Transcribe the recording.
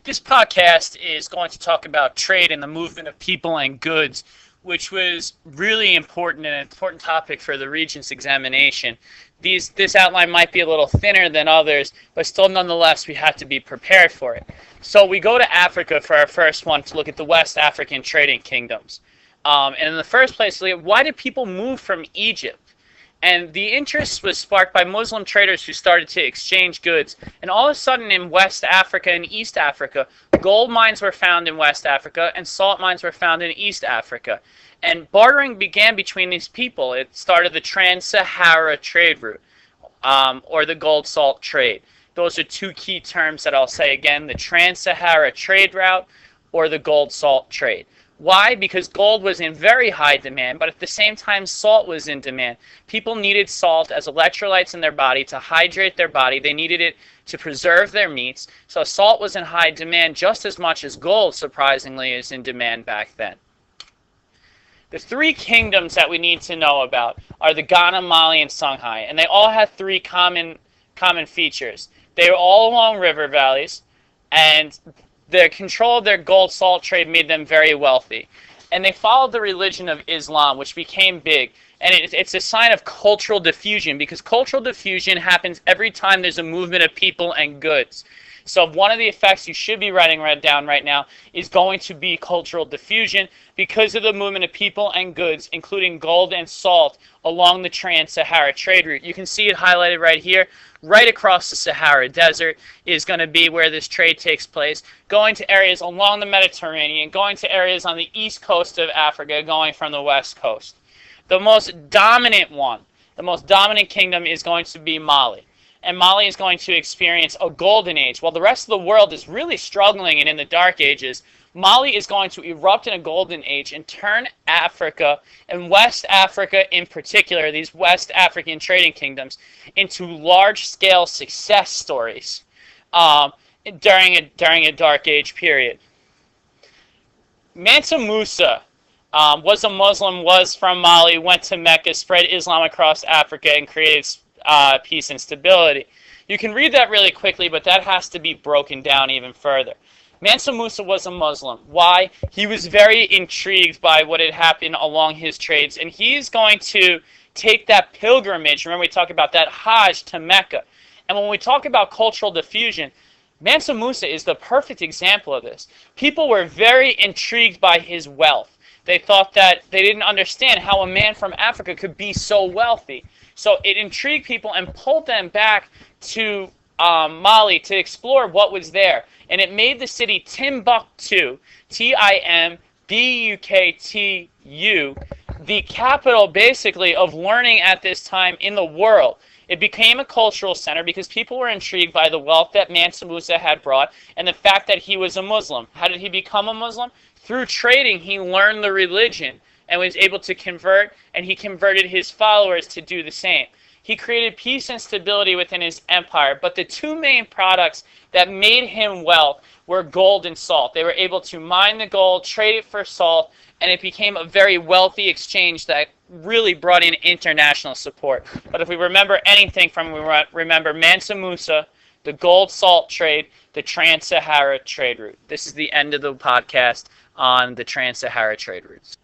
This podcast is going to talk about trade and the movement of people and goods, which was really important and an important topic for the Regents examination. This outline might be a little thinner than others, but still nonetheless we have to be prepared for it. So we go to Africa for our first one to look at the West African trading kingdoms. And in the first place, why did people move from Egypt? And the interest was sparked by Muslim traders who started to exchange goods. And all of a sudden in West Africa and East Africa, gold mines were found in West Africa and salt mines were found in East Africa. And bartering began between these people. It started the Trans-Sahara trade route, or the gold-salt trade. Those are two key terms that I'll say again, the Trans-Sahara trade route or the gold-salt trade. Why? Because gold was in very high demand, but at the same time salt was in demand. People needed salt as electrolytes in their body to hydrate their body. They needed it to preserve their meats. So salt was in high demand just as much as gold, surprisingly, is in demand back then. The three kingdoms that we need to know about are the Ghana, Mali, and Songhai, and they all have three common features. They were all along river valleys, and the control of their gold salt trade made them very wealthy. And they followed the religion of Islam, which became big. And it's a sign of cultural diffusion, because cultural diffusion happens every time there's a movement of people and goods. So one of the effects you should be writing down right now is going to be cultural diffusion because of the movement of people and goods, including gold and salt, along the Trans-Sahara trade route. You can see it highlighted right here. Right across the Sahara Desert is going to be where this trade takes place, going to areas along the Mediterranean, going to areas on the east coast of Africa, going from the west coast. The most dominant kingdom is going to be Mali. And Mali is going to experience a golden age. While the rest of the world is really struggling and in the dark ages, Mali is going to erupt in a golden age and turn Africa, and West Africa in particular, these West African trading kingdoms, into large-scale success stories during a dark age period. Mansa Musa was a Muslim, was from Mali, went to Mecca, spread Islam across Africa, and created peace and stability. You can read that really quickly, but that has to be broken down even further. Mansa Musa was a Muslim. Why? He was very intrigued by what had happened along his trades, and he's going to take that pilgrimage, remember we talked about that Hajj, to Mecca. And when we talk about cultural diffusion, Mansa Musa is the perfect example of this. People were very intrigued by his wealth. They thought that they didn't understand how a man from Africa could be so wealthy. So it intrigued people and pulled them back to Mali to explore what was there. And it made the city Timbuktu, Timbuktu, the capital basically of learning at this time in the world. It became a cultural center because people were intrigued by the wealth that Mansa Musa had brought and the fact that he was a Muslim. How did he become a Muslim? Through trading, he learned the religion and was able to convert, and he converted his followers to do the same. He created peace and stability within his empire, but the two main products that made him wealth were gold and salt. They were able to mine the gold, trade it for salt, and it became a very wealthy exchange that really brought in international support. But if we remember anything from, we remember Mansa Musa, the gold-salt trade, the Trans-Sahara trade route. This is the end of the podcast on the Trans-Sahara trade routes.